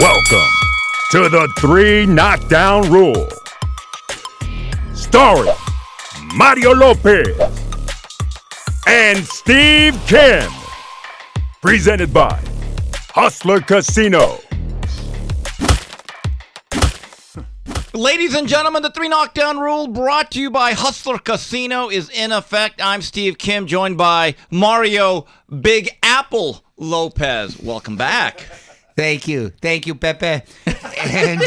Welcome to the 3 Knockdown Rule. Starring Mario Lopez and Steve Kim. Presented by Hustler Casino. Ladies and gentlemen, the 3 Knockdown Rule brought to you by Hustler Casino is in effect. I'm Steve Kim, joined by Mario Big Apple Lopez. Welcome back. Thank you, Pepe. And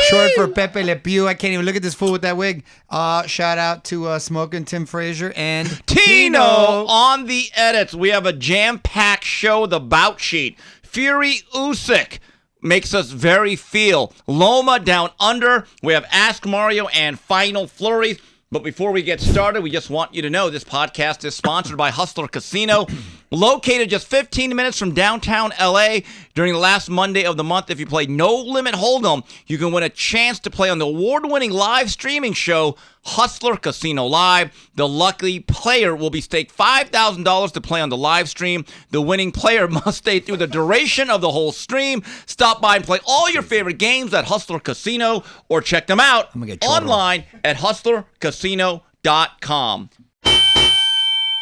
short for Pepe Le Pew. I can't even look at this fool with that wig. Shout out to Smoking Tim Frazier and Tino on the edits. We have a jam-packed show, the bout sheet. Fury Usyk makes us very feel. Loma down under. We have Ask Mario and Final Flurries. But before we get started, we just want you to know this podcast is sponsored by Hustler Casino, located just 15 minutes from downtown LA. During the last Monday of the month, if you play No Limit Hold'em, you can win a chance to play on the award-winning live streaming show, Hustler Casino Live. The lucky player will be staked $5,000 to play on the live stream. The winning player must stay through the duration of the whole stream. Stop by and play all your favorite games at Hustler Casino or check them out online at hustlercasino.com.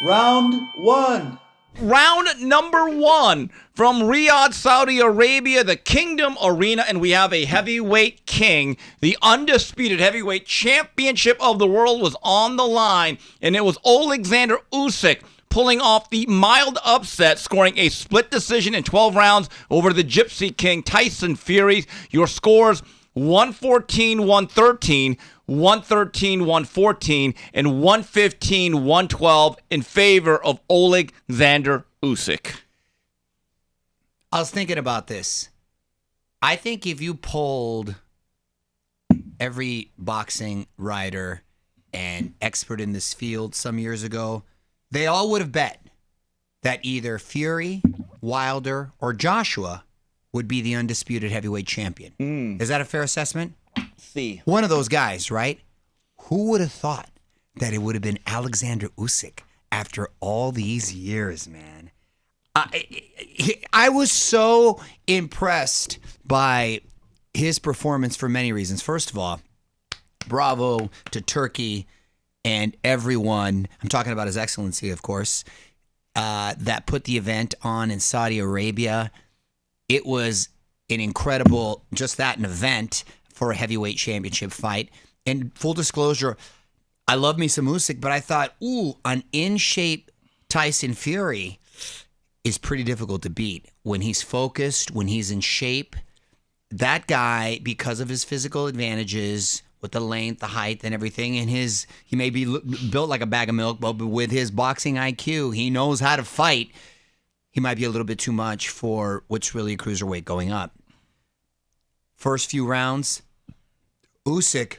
Round one. Round number one from Riyadh, Saudi Arabia, the Kingdom Arena, and we have a heavyweight king. The undisputed heavyweight championship of the world was on the line, and it was Alexander Usyk pulling off the mild upset, scoring a split decision in 12 rounds over the Gypsy King Tyson Fury. Your scores: 114-113, 113-114, and 115-112 in favor of Alexander Usyk. I was thinking about this. I think if you polled every boxing writer and expert in this field some years ago, they all would have bet that either Fury, Wilder, or Joshua would be the undisputed heavyweight champion. Is that a fair assessment? See. One of those guys, right? Who would have thought that it would have been Alexander Usyk after all these years, man? I was so impressed by his performance for many reasons. First of all, bravo to Turkey and everyone. I'm talking about His Excellency, of course, that put the event on in Saudi Arabia. It was an incredible, an event for a heavyweight championship fight. And full disclosure, I love me some Usyk, but I thought, an in-shape Tyson Fury is pretty difficult to beat. When he's focused, when he's in shape, that guy, because of his physical advantages with the length, the height, and everything, and he may be built like a bag of milk, but with his boxing IQ, he knows how to fight. He might be a little bit too much for what's really a cruiserweight going up. First few rounds, Usyk,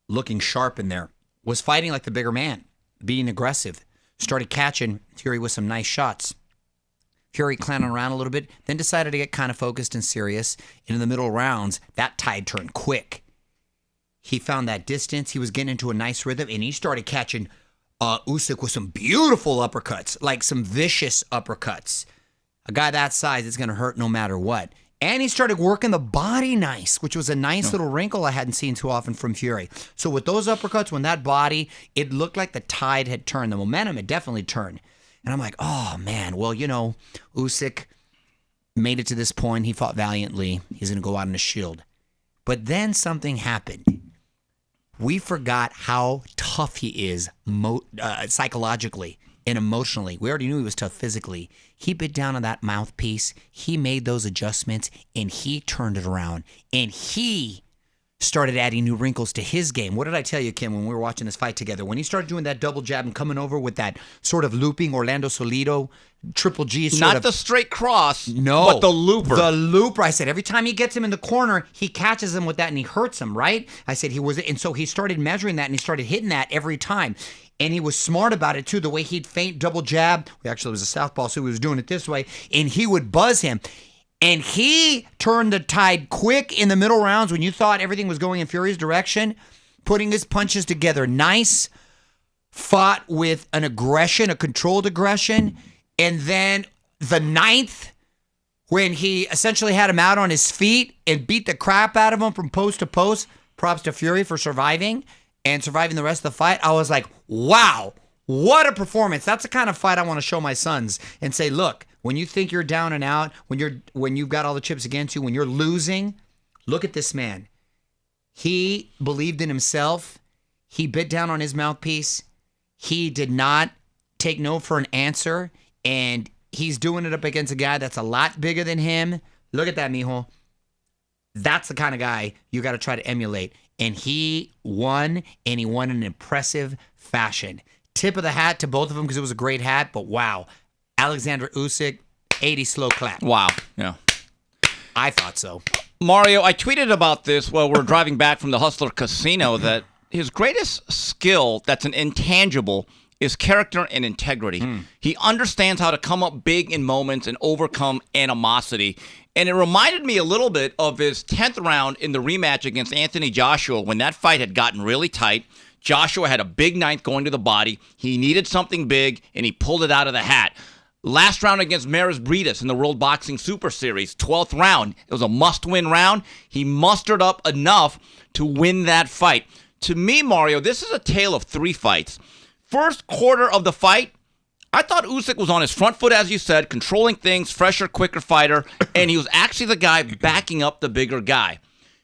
looking sharp in there, was fighting like the bigger man, being aggressive, started catching Fury with some nice shots. Fury clowning around a little bit, then decided to get kind of focused and serious. And in the middle rounds, that tide turned quick. He found that distance. He was getting into a nice rhythm, and he started catching Usyk with some beautiful uppercuts, like some vicious uppercuts. A guy that size is going to hurt no matter what. And he started working the body nice, which was a nice little wrinkle I hadn't seen too often from Fury. So with those uppercuts, when that body, it looked like the tide had turned. The momentum had definitely turned. And I'm like, oh, man, well, Usyk made it to this point. He fought valiantly. He's going to go out on a shield. But then something happened. We forgot how tough he is psychologically and emotionally. We already knew he was tough physically. He bit down on that mouthpiece. He made those adjustments, and he turned it around. And he started adding new wrinkles to his game. What did I tell you, Kim, when we were watching this fight together? When he started doing that double jab and coming over with that sort of looping Orlando Solido, Triple G Not the straight cross, no, but the looper. The looper. I said, every time he gets him in the corner, he catches him with that and he hurts him, right? I said and so he started measuring that and he started hitting that every time. And he was smart about it, too, the way he'd feint double jab. Actually, it was a southpaw, so he was doing it this way. And he would buzz him. And he turned the tide quick in the middle rounds when you thought everything was going in Fury's direction, putting his punches together nice, fought with an aggression, a controlled aggression. And then the ninth when he essentially had him out on his feet and beat the crap out of him from post to post. Props to Fury for surviving the rest of the fight. I was like, wow, what a performance. That's the kind of fight I want to show my sons and say, look, when you think you're down and out, when you've got all the chips against you, when you're losing, look at this man. He believed in himself. He bit down on his mouthpiece. He did not take no for an answer, and he's doing it up against a guy that's a lot bigger than him. Look at that, mijo. That's the kind of guy you got to try to emulate. And he won, and he won in an impressive fashion. Tip of the hat to both of them because it was a great hat, but wow. Alexander Usyk, 80 slow clap. Wow. Yeah. I thought so. Mario, I tweeted about this while we're driving back from the Hustler Casino that his greatest skill that's an intangible is character and integrity. He understands how to come up big in moments and overcome animosity. And it reminded me a little bit of his 10th round in the rematch against Anthony Joshua when that fight had gotten really tight. Joshua had a big ninth going to the body. He needed something big, and he pulled it out of the hat. Last round against Maris Briedis in the World Boxing Super Series, 12th round. It was a must-win round. He mustered up enough to win that fight. To me, Mario, this is a tale of three fights. First quarter of the fight, I thought Usyk was on his front foot, as you said, controlling things, fresher, quicker fighter, and he was actually the guy backing up the bigger guy.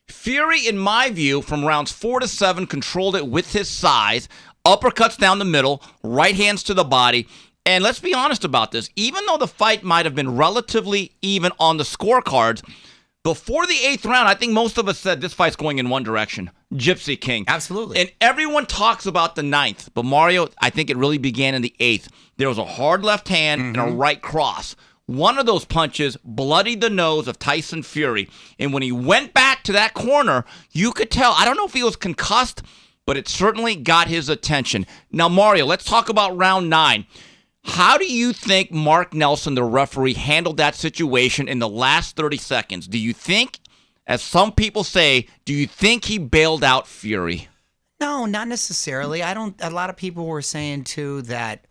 Fury, in my view, from rounds 4 to 7, controlled it with his size, uppercuts down the middle, right hands to the body, and let's be honest about this. Even though the fight might have been relatively even on the scorecards, before the 8th round, I think most of us said this fight's going in one direction. Gypsy King. Absolutely. And everyone talks about the 9th, but Mario, I think it really began in the 8th. There was a hard left hand and a right cross. One of those punches bloodied the nose of Tyson Fury. And when he went back to that corner, you could tell, I don't know if he was concussed, but it certainly got his attention. Now, Mario, let's talk about round 9. How do you think Mark Nelson, the referee, handled that situation in the last 30 seconds? Do you think, as some people say, do you think he bailed out Fury? No, not necessarily. A lot of people were saying, too, that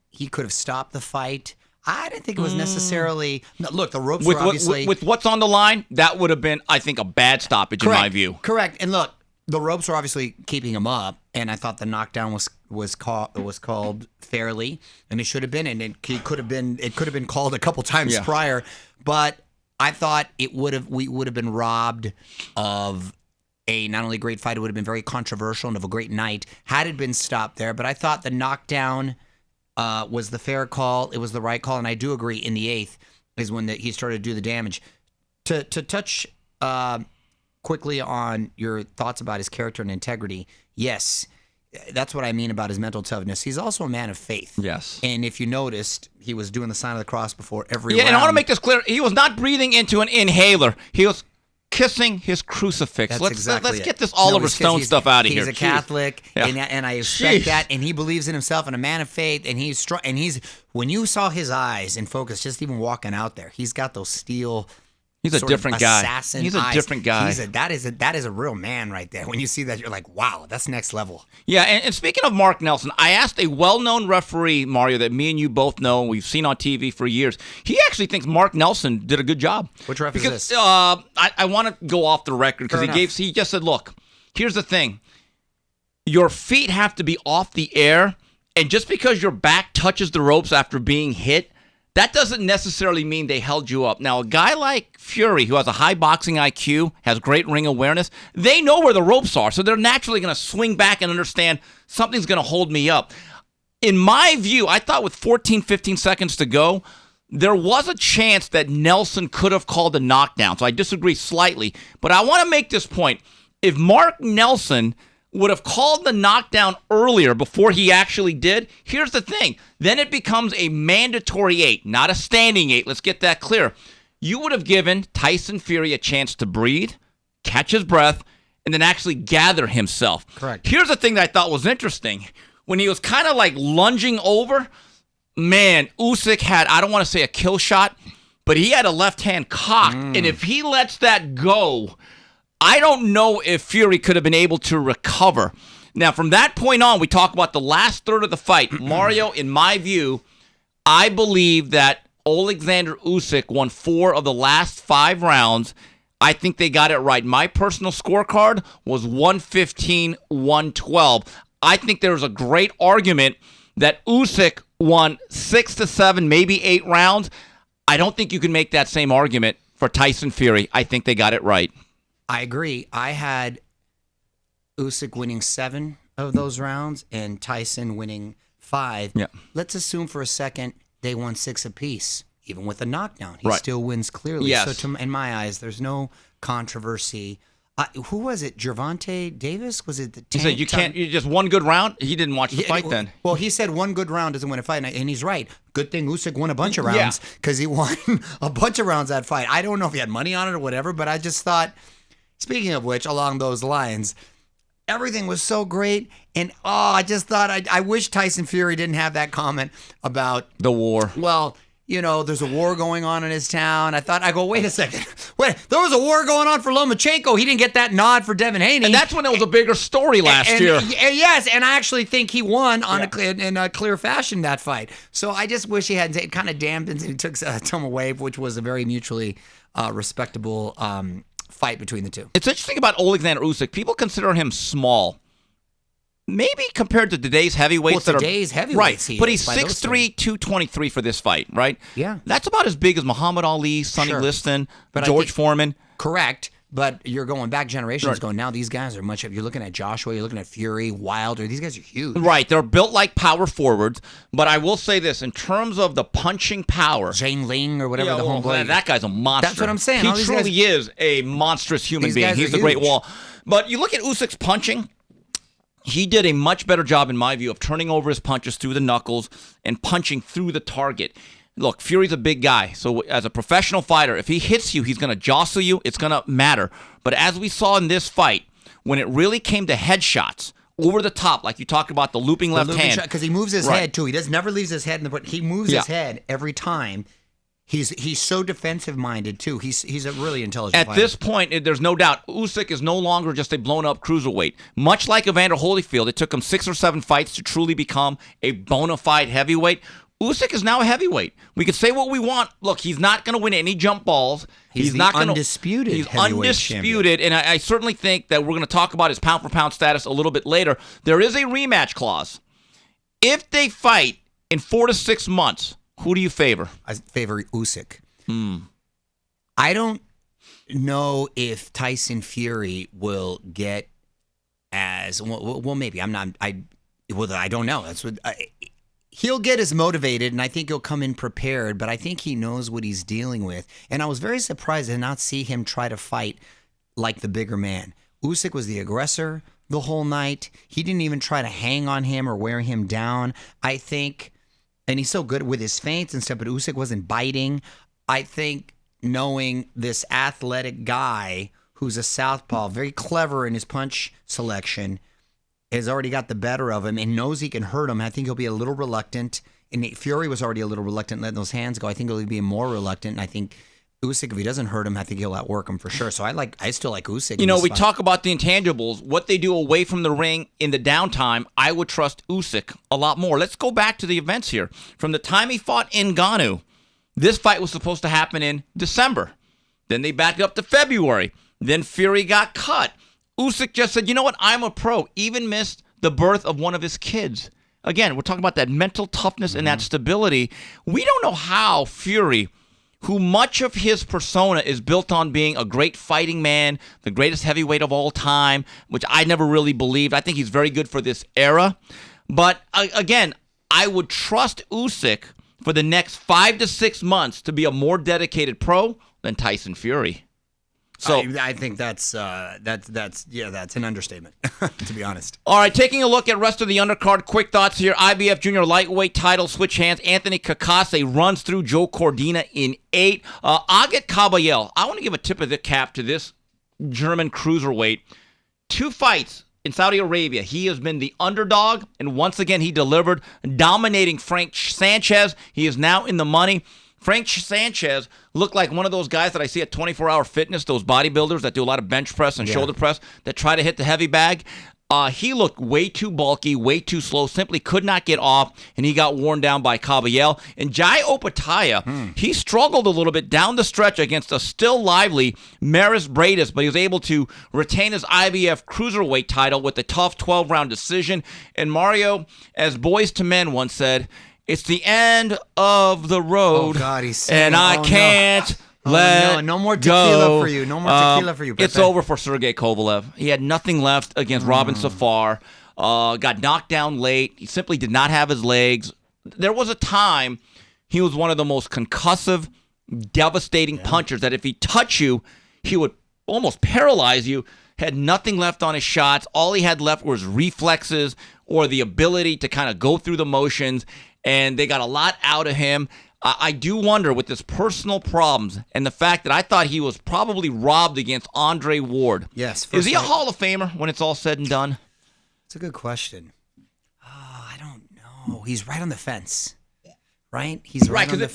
he could have stopped the fight. I didn't think it was necessarily... No, look, the ropes were obviously... With what's on the line, that would have been, I think, a bad stoppage in my view. Correct. And look, the ropes were obviously keeping him up, and I thought the knockdown was called fairly, and it should have been, and it could have been called a couple times prior, but I thought we would have been robbed of a not only great fight, it would have been very controversial and of a great night had it been stopped there. But I thought the knockdown was the fair call. It was the right call, and I do agree. In the 8th is when he started to do the damage. To touch quickly on your thoughts about his character and integrity, yes, that's what I mean about his mental toughness. He's also a man of faith. Yes. And if you noticed, he was doing the sign of the cross before every round. And I want to make this clear. He was not breathing into an inhaler. He was kissing his crucifix. Let's get this Oliver Stone stuff out of here. He's a Catholic, and I respect that. And he believes in himself and a man of faith. And he's strong. And when you saw his eyes in focus, just even walking out there, he's got those steel. He's a different guy. He's a different guy. That is a real man right there. When you see that, you're like, wow, that's next level. Yeah, and speaking of Mark Nelson, I asked a well-known referee, Mario, that me and you both know, and we've seen on TV for years. He actually thinks Mark Nelson did a good job. Which ref is this? I want to go off the record because he just said, look, here's the thing. Your feet have to be off the air, and just because your back touches the ropes after being hit, that doesn't necessarily mean they held you up. Now, a guy like Fury, who has a high boxing IQ, has great ring awareness, they know where the ropes are, so they're naturally going to swing back and understand something's going to hold me up. In my view, I thought with 14, 15 seconds to go, there was a chance that Nelson could have called a knockdown, so I disagree slightly. But I want to make this point. If Mark Nelson would have called the knockdown earlier before he actually did, here's the thing. Then it becomes a mandatory 8, not a standing 8. Let's get that clear. You would have given Tyson Fury a chance to breathe, catch his breath, and then actually gather himself. Correct. Here's the thing that I thought was interesting. When he was kind of like lunging over, man, Usyk had, I don't want to say a kill shot, but he had a left hand cocked. And if he lets that go, I don't know if Fury could have been able to recover. Now, from that point on, we talk about the last third of the fight. Mario, in my view, I believe that Alexander Usyk won 4 of the last 5 rounds. I think they got it right. My personal scorecard was 115-112. I think there's a great argument that Usyk won 6 to 7, maybe 8 rounds. I don't think you can make that same argument for Tyson Fury. I think they got it right. I agree. I had Usyk winning 7 of those rounds and Tyson winning 5. Yeah. Let's assume for a second they won 6 apiece. Even with a knockdown, he Right. still wins clearly. Yes. So in my eyes, there's no controversy. Who was it? Gervonta Davis? Was it the He said, you can't, you just one good round? He didn't watch the fight then. Well, he said one good round doesn't win a fight, and he's right. Good thing Usyk won a bunch of rounds because he won a bunch of rounds that fight. I don't know if he had money on it or whatever, but I just thought, speaking of which, along those lines, everything was so great. And, I just thought, I wish Tyson Fury didn't have that comment about The war. well, there's a war going on in his town. I go, wait a second. Wait, there was a war going on for Lomachenko. He didn't get that nod for Devin Haney. And that's when it was a bigger story last year. Yes, and I actually think he won in a clear fashion that fight. So I just wish he had, it kind of dampens and he took some away, which was a very mutually respectable fight between the two. It's interesting about Alexander Usyk. People consider him small. Maybe compared to today's heavyweights. Today's heavyweights, right? But he's 6'3", 223 for this fight, right? Yeah. That's about as big as Muhammad Ali, Sonny Liston, George Foreman. Correct. But you're going back generations going, now these guys are much, you're looking at Joshua, you're looking at Fury, Wilder, these guys are huge. Right, they're built like power forwards, but I will say this, in terms of the punching power. Zhang Ling or whatever the homeboy. That guy's a monster. That's what I'm saying. He truly is a monstrous human being. He's the Great Wall. But you look at Usyk's punching, he did a much better job, in my view, of turning over his punches through the knuckles and punching through the target. Look, Fury's a big guy, so as a professional fighter, if he hits you, he's going to jostle you. It's going to matter. But as we saw in this fight, when it really came to headshots, over the top, like you talked about, the looping left hand. Because he moves his head, too. He never leaves his head, he moves his head every time. He's so defensive-minded, too. He's a really intelligent fighter. At this point, there's no doubt, Usyk is no longer just a blown-up cruiserweight. Much like Evander Holyfield, it took him 6 or 7 fights to truly become a bona fide heavyweight. Usyk is now a heavyweight. We could say what we want. Look, he's not going to win any jump balls. He's not undisputed. He's heavyweight undisputed, champion. and I certainly think that we're going to talk about his pound-for-pound status a little bit later. There is a rematch clause. If they fight in 4 to 6 months, who do you favor? I favor Usyk. I don't know if Tyson Fury will get as well. Maybe I'm not. I don't know. That's what he'll get as motivated, and I think he'll come in prepared. But I think he knows what he's dealing with. And I was very surprised to not see him try to fight like the bigger man. Usyk was the aggressor the whole night. He didn't even try to hang on him or wear him down. I think. And he's so good with his feints and stuff, but Usyk wasn't biting. I think knowing this athletic guy who's a southpaw, very clever in his punch selection, has already got the better of him and knows he can hurt him. I think he'll be a little reluctant. And Fury was already a little reluctant letting those hands go. I think he'll be more reluctant. And I think Usyk, if he doesn't hurt him, I think he'll outwork him for sure. So I still like Usyk. We talk about the intangibles, what they do away from the ring in the downtime. I would trust Usyk a lot more. Let's go back to the events here. From the time he fought Ngannou, this fight was supposed to happen in December. Then they backed up to February. Then Fury got cut. Usyk just said, you know what, I'm a pro. Even missed the birth of one of his kids. Again, we're talking about that mental toughness and that stability. We don't know how Fury, who much of his persona is built on being a great fighting man, the greatest heavyweight of all time, which I never really believed. I think he's very good for this era. But again, I would trust Usyk for the next 5 to 6 months to be a more dedicated pro than Tyson Fury. So I think that's an understatement, to be honest. All right, taking a look at rest of the undercard. Quick thoughts here. IBF Junior Lightweight title switch hands. Anthony Kakase runs through Joe Cordina in 8. Agat Kabayel. I want to give a tip of the cap to this German cruiserweight. 2 fights in Saudi Arabia. He has been the underdog, and once again he delivered, dominating Frank Sanchez. He is now in the money. Frank Sanchez looked like one of those guys that I see at 24 Hour Fitness, those bodybuilders that do a lot of bench press and shoulder press that try to hit the heavy bag. He looked way too bulky, way too slow, simply could not get off, and he got worn down by Caballel. And Jai Opataya, he struggled a little bit down the stretch against a still lively Maris Bradis, but he was able to retain his IBF Cruiserweight title with a tough 12-round decision. And Mario, as Boys to Men once said, it's the end of the road, Oh, God, he's saying, and I can't... No more tequila for you. No more tequila for you, Pepe. It's over for Sergey Kovalev. He had nothing left against Robin Safar. Got knocked down late. He simply did not have his legs. There was a time he was one of the most concussive, devastating punchers that if he touched you, he would almost paralyze you. Had nothing left on his shots. All he had left was reflexes or the ability to kind of go through the motions, and they got a lot out of him. I do wonder with his personal problems and the fact that I thought he was probably robbed against Andre Ward. Yes. Is he a Hall of Famer when it's all said and done? It's a good question. I don't know. He's right on the fence, right? He's right on the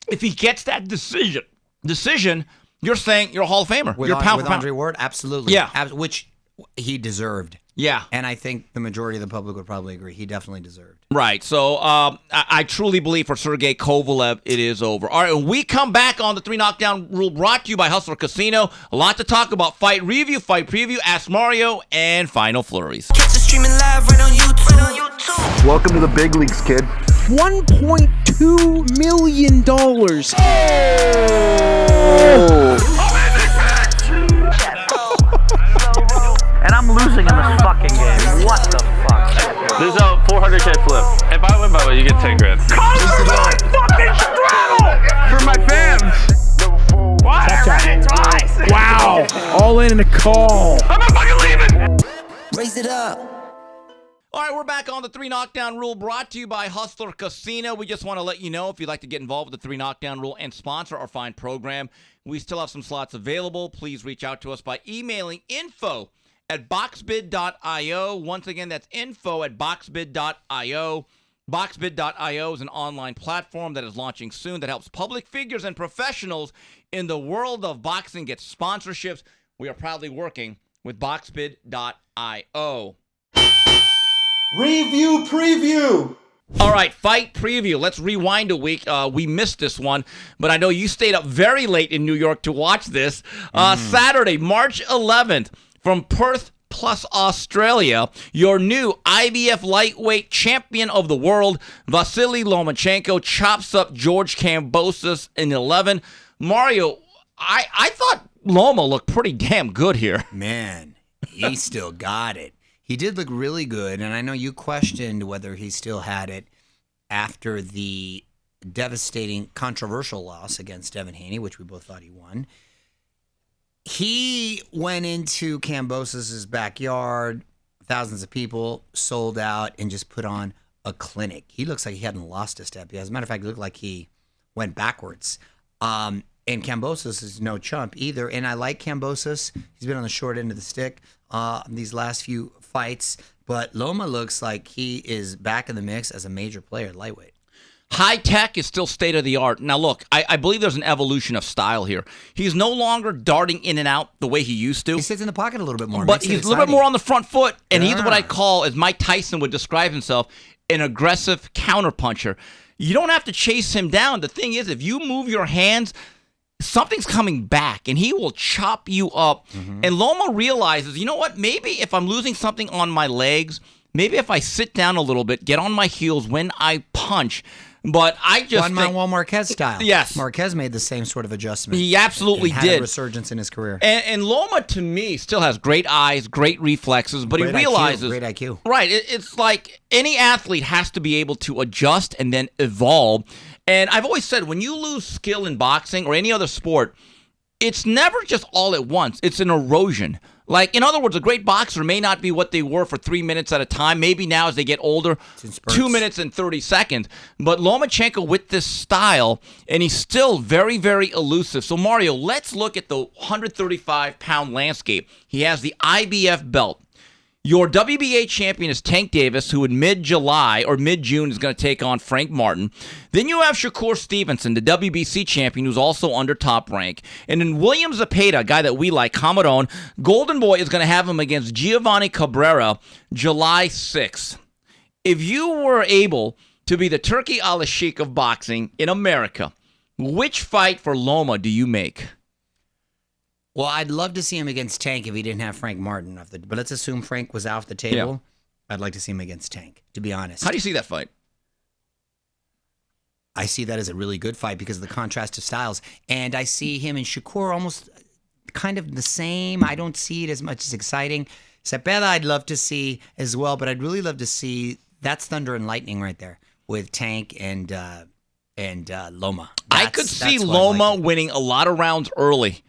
if he gets that decision, you're saying you're a Hall of Famer. with, you're pound with for pound. Andre Ward, absolutely. Yeah. Which he deserved. Yeah. And I think the majority of the public would probably agree. He definitely deserved. Right. So I truly believe for Sergey Kovalev, it is over. All right. When we come back on the 3 Knockdown Rule brought to you by Hustler Casino, a lot to talk about. Fight review, fight preview, Ask Mario, and final flurries. Catch the streaming live right on YouTube. Welcome to the big leagues, kid. $1.2 million. And I'm losing in this fucking game. What the fuck? There's a 400K flip. If I win by way, you get 10 grand. For my fans. What? I read it twice. Wow. All in a call. I'm not fucking leaving. Raise it up. All right, we're back on the 3 Knockdown Rule brought to you by Hustler Casino. We just want to let you know if you'd like to get involved with the 3 Knockdown Rule and sponsor our fine program, we still have some slots available. Please reach out to us by emailing info@boxbid.io. Once again, that's info@boxbid.io. Boxbid.io is an online platform that is launching soon that helps public figures and professionals in the world of boxing get sponsorships. We are proudly working with Boxbid.io. Review preview. All right, fight preview. Let's rewind a week. We missed this one, but I know you stayed up very late in New York to watch this. Saturday, March 11th, from Perth plus Australia, your new IBF lightweight champion of the world, Vasily Lomachenko, chops up George Kambosos in 11. Mario, I thought Loma looked pretty damn good here. Man, he still got it. He did look really good, and I know you questioned whether he still had it after the devastating, controversial loss against Devin Haney, which we both thought he won. He went into Kambosos' backyard, thousands of people, sold out, and just put on a clinic. He looks like he hadn't lost a step yet. As a matter of fact, it looked like he went backwards. And Kambosos is no chump either. And I like Kambosos. He's been on the short end of the stick these last few fights. But Loma looks like he is back in the mix as a major player at lightweight. High tech is still state of the art. Now, look, I believe there's an evolution of style here. He's no longer darting in and out the way he used to. He sits in the pocket a little bit more. But he's a little bit more on the front foot, and he's what I Yeah. call, as Mike Tyson would describe himself, an aggressive counterpuncher. You don't have to chase him down. The thing is, if you move your hands, something's coming back, and he will chop you up. And Loma realizes, you know what? Maybe if I'm losing something on my legs, maybe if I sit down a little bit, get on my heels when I punch. But I just Juan Marquez style. Yes. Marquez made the same sort of adjustment. He absolutely and had did. a resurgence in his career. And Loma, to me, still has great eyes, great reflexes, but Great he realizes... Great IQ. Right. It's like any athlete has to be able to adjust and then evolve. And I've always said, when you lose skill in boxing or any other sport, it's never just all at once. It's an erosion. Like, in other words, a great boxer may not be what they were for 3 minutes at a time. Maybe now as they get older, 2 minutes and 30 seconds. But Lomachenko with this style, and he's still very, very elusive. So, Mario, let's look at the 135-pound landscape. He has the IBF belt. Your WBA champion is Tank Davis, who in mid-July or mid-June is going to take on Frank Martin. Then you have Shakur Stevenson, the WBC champion, who's also under Top Rank. And then William Zepeda, a guy that we like, Cameron, Golden Boy is going to have him against Giovanni Cabrera July 6th. If you were able to be the Turkey al-Sheikh of boxing in America, which fight for Loma do you make? Well, I'd love to see him against Tank if he didn't have Frank Martin but let's assume Frank was off the table. Yeah. I'd like to see him against Tank, to be honest. How do you see that fight? I see that as a really good fight because of the contrast of styles. And I see him and Shakur almost kind of the same. I don't see it as much as exciting. Zepeda I'd love to see as well, but I'd really love to see that's Thunder and Lightning right there with Tank and Loma. I could see Loma winning a lot of rounds early.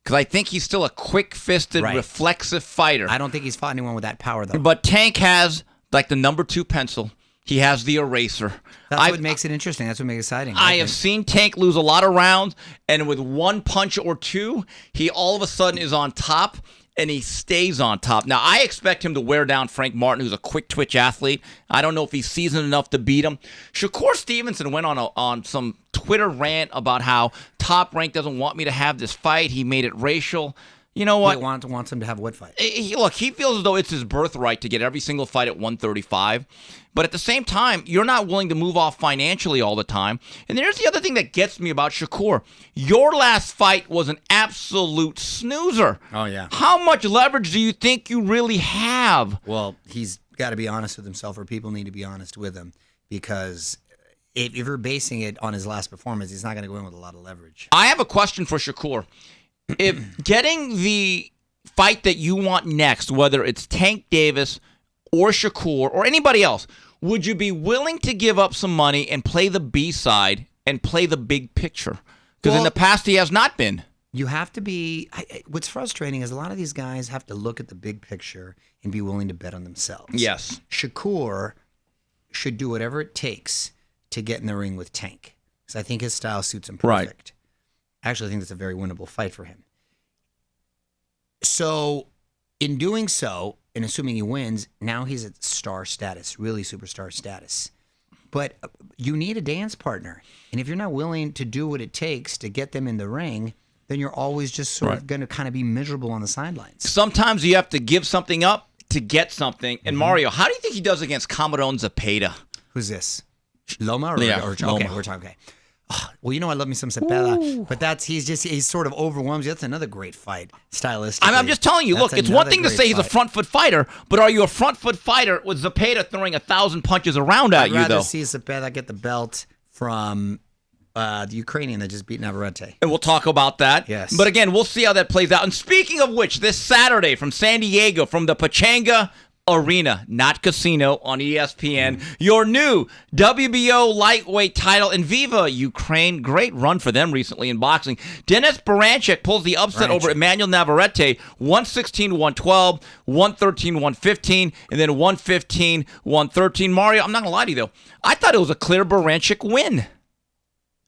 Because I think he's still a quick-fisted, reflexive fighter. I don't think he's fought anyone with that power, though. But Tank has, like, the number 2 pencil. He has the eraser. That's what makes it interesting. That's what makes it exciting. I have seen Tank lose a lot of rounds, and with one punch or two, he all of a sudden is on top, and he stays on top. Now, I expect him to wear down Frank Martin, who's a quick-twitch athlete. I don't know if he's seasoned enough to beat him. Shakur Stevenson went on some Twitter rant about how Top Rank doesn't want me to have this fight. He made it racial. You know what? He wants him to have what fight? Look, he feels as though it's his birthright to get every single fight at 135. But at the same time, you're not willing to move off financially all the time. And there's the other thing that gets me about Shakur. Your last fight was an absolute snoozer. Oh, yeah. How much leverage do you think you really have? Well, he's got to be honest with himself, or people need to be honest with him, because if you're basing it on his last performance, he's not going to go in with a lot of leverage. I have a question for Shakur. If getting the fight that you want next, whether it's Tank Davis or Shakur or anybody else, would you be willing to give up some money and play the B-side and play the big picture? Because in the past, he has not been. You have to be. What's frustrating is a lot of these guys have to look at the big picture and be willing to bet on themselves. Yes. Shakur should do whatever it takes to get in the ring with Tank, because I think his style suits him perfect. Right. Actually, I think that's a very winnable fight for him. So, in doing so, and assuming he wins, now he's at star status, really superstar status. But you need a dance partner. And if you're not willing to do what it takes to get them in the ring, then you're always just sort of going to kind of be miserable on the sidelines. Sometimes you have to give something up to get something. And Mario, how do you think he does against Cameron Zepeda? Who's this? Loma? Or Loma. Okay, we're talking. Okay. Well, you know, I love me some Zepeda, but he's sort of overwhelmed. That's another great fight, stylistically. I'm just telling you, look, it's one thing to say he's a front foot fighter, but are you a front foot fighter with Zepeda throwing 1,000 punches around at you, though? I'd rather see Zepeda get the belt from the Ukrainian that just beat Navarrete. And we'll talk about that. Yes. But again, we'll see how that plays out. And speaking of which, this Saturday from San Diego, from the Pachanga Arena, not casino, on ESPN, your new WBO lightweight title in Viva Ukraine. Great run for them recently in boxing. Denis Baranchyk pulls the upset over Emmanuel Navarrete, 116-112, 113-115, and then 115-113. Mario, I'm not going to lie to you, though. I thought it was a clear Baranchyk win.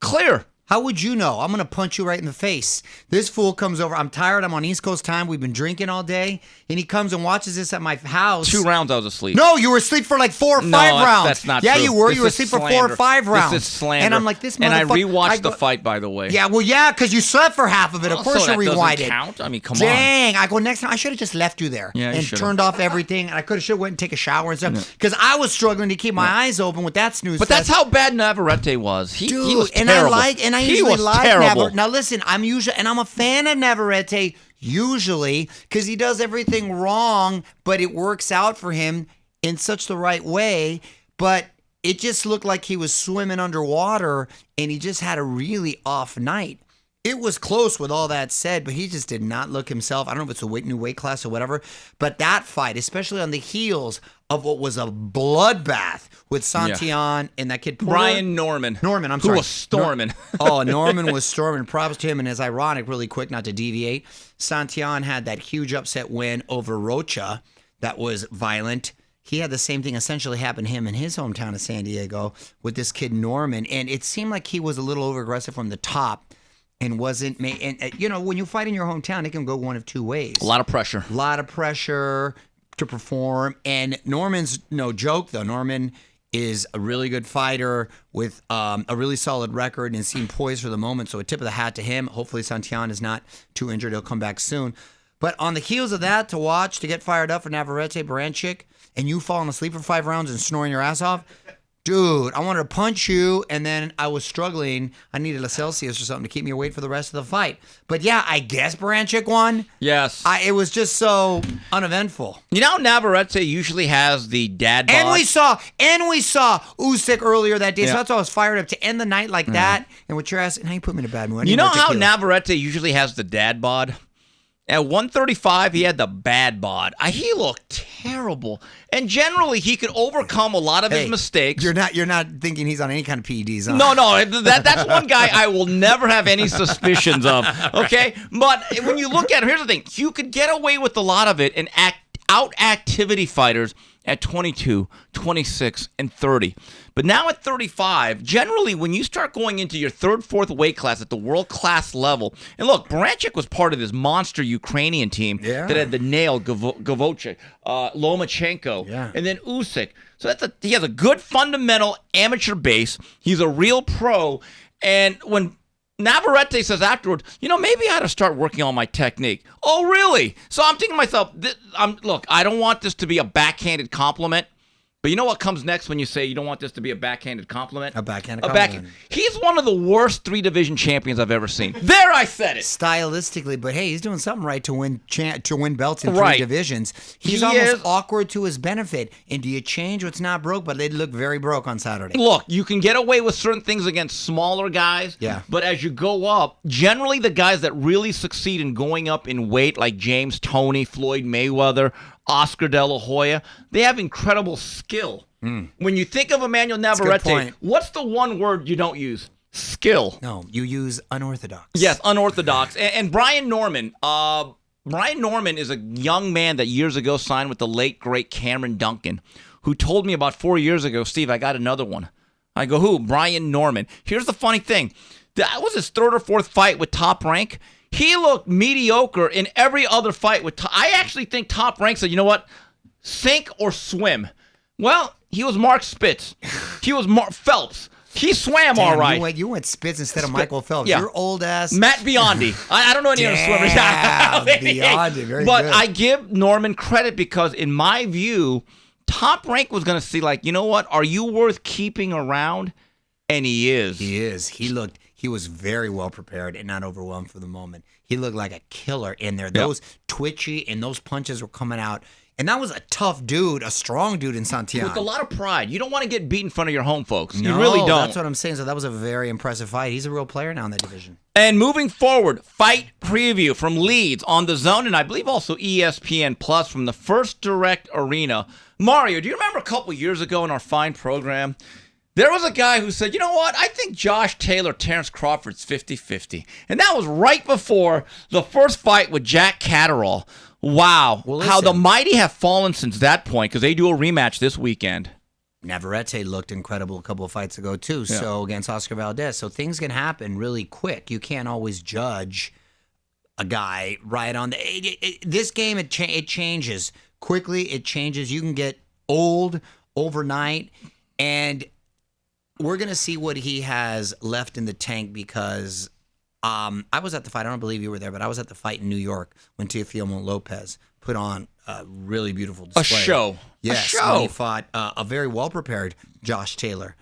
Clear. How would you know? I'm going to punch you right in the face. This fool comes over. I'm tired. I'm on East Coast time. We've been drinking all day. And he comes and watches this at my house. 2 rounds I was asleep. No, you were asleep for like 4 or 5 rounds. That's not true. true. You were. This you were is asleep slander. for 4 or 5 rounds. This is slander. And I'm like, this motherfucker. And I rewatched the fight, by the way. Yeah, well, yeah, because you slept for half of it. Of course so you rewinded. That doesn't count. I mean, come on. Dang. I go, next time, I should have just left you there. Yeah, and turned off everything. And I should have went and take a shower and stuff. Because I was struggling to keep my eyes open with that snooze But that's how bad Navarrete was. He was terrible. I usually like Navarrete. Now listen, I'm a fan of Navarrete usually because he does everything wrong, but it works out for him in such the right way. But it just looked like he was swimming underwater, and he just had a really off night. It was close with all that said, but he just did not look himself. I don't know if it's a new weight class or whatever, but that fight, especially on the heels of what was a bloodbath with Santillan and that kid Brian Norman. I'm sorry. Who was storming. Norman was storming. Props to him. And it's ironic, really quick, not to deviate, Santillan had that huge upset win over Rocha that was violent. He had the same thing essentially happen to him in his hometown of San Diego with this kid Norman. And it seemed like he was a little over-aggressive from the top. And wasn't, and you know, when you fight in your hometown, it can go one of 2 ways. A lot of pressure. to perform. And Norman's no joke, though. Norman is a really good fighter with a really solid record and seemed poised for the moment. So a tip of the hat to him. Hopefully Santillan is not too injured. He'll come back soon. But on the heels of that, to get fired up for Navarrete Baranchyk, and you falling asleep for 5 rounds and snoring your ass off, dude, I wanted to punch you, and then I was struggling. I needed a Celsius or something to keep me awake for the rest of the fight. But yeah, I guess Baranchyk won. Yes. It was just so uneventful. You know, Navarrete usually has the dad bod. And we saw Usyk earlier that day, so that's why I was fired up to end the night like that. And with your ass, now you put me in a bad mood. I need You know more how tequila. Navarrete usually has the dad bod? At 135, he had the bad bod. He looked terrible. And generally, he could overcome a lot of his mistakes. You're not thinking he's on any kind of PEDs, huh? No, that's one guy I will never have any suspicions of, okay? But when you look at him, here's the thing. You could get away with a lot of it and out activity fighters at 22, 26, and 30. But now at 35, generally when you start going into your third, fourth weight class at the world-class level, and look, Baranchyk was part of this monster Ukrainian team that had the nail, Gavoche, Lomachenko, and then Usyk. So he has a good fundamental amateur base. He's a real pro. And when Navarrete says afterwards, maybe I ought to start working on my technique. Oh, really? So I'm thinking to myself, look, I don't want this to be a backhanded compliment. But you know what comes next when you say you don't want this to be a backhanded compliment? A backhanded compliment. He's one of the worst 3-division champions I've ever seen. There, I said it. Stylistically, but hey, he's doing something right to win belts in 3 divisions. He's almost awkward to his benefit. And do you change what's not broke? But they look very broke on Saturday. Look, you can get away with certain things against smaller guys. Yeah. But as you go up, generally the guys that really succeed in going up in weight, like James Toney, Floyd Mayweather, Oscar De La Hoya, they have incredible skill. When you think of Emmanuel Navarrete, what's the one word you don't use? Skill. No, you use unorthodox. Yes, unorthodox. And Brian Norman. Brian Norman is a young man that years ago signed with the late, great Cameron Duncan, who told me about 4 years ago, Steve, I got another one. I go, who? Brian Norman. Here's the funny thing. That was his 3rd or 4th fight with Top Rank. He looked mediocre in every other fight. I actually think Top Rank said, you know what? Sink or swim. Well, he was Mark Spitz. He was Phelps. He swam all right. You went Spitz instead of Michael Phelps. Yeah. Your old ass. Matt Biondi. I don't know any other swimmers. Biondi, very good. But I give Norman credit because, in my view, Top Rank was going to see, you know what? Are you worth keeping around? And he is. He is. He was very well prepared and not overwhelmed for the moment. He looked like a killer in there. Those twitchy and those punches were coming out. And that was a tough dude, a strong dude in Santillan. With a lot of pride. You don't want to get beat in front of your home folks. No, you really don't. That's what I'm saying. So that was a very impressive fight. He's a real player now in that division. And moving forward, fight preview from Leeds on the Zone, and I believe also ESPN Plus from the First Direct Arena. Mario, do you remember a couple years ago in our fine program, there was a guy who said, you know what, I think Josh Taylor, Terrence Crawford's 50-50. And that was right before the first fight with Jack Catterall. Wow. Well, how the mighty have fallen since that point, because they do a rematch this weekend. Navarrete looked incredible a couple of fights ago, too, so against Oscar Valdez. So things can happen really quick. You can't always judge a guy right on the... This game, it changes. Quickly, it changes. You can get old overnight, and we're going to see what he has left in the tank because I was at the fight. I don't believe you were there, but I was at the fight in New York when Teofimo Lopez put on a really beautiful display. A show. Yes, a show. He fought a very well-prepared Josh Taylor.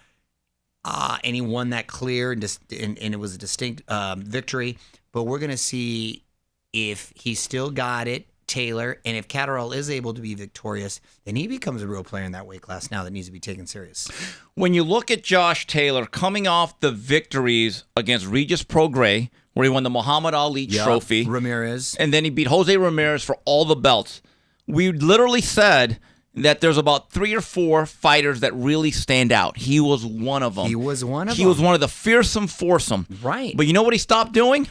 And he won that clear, and it was a distinct victory. But we're going to see if he still got it, Taylor, and if Catterall is able to be victorious, then he becomes a real player in that weight class now that needs to be taken serious. When you look at Josh Taylor coming off the victories against Regis Prograis, where he won the Muhammad Ali trophy, Ramirez, and then he beat Jose Ramirez for all the belts, we literally said that there's about 3 or 4 fighters that really stand out. He was one of them. He was one of the fearsome foursome. Right. But you know what he stopped doing?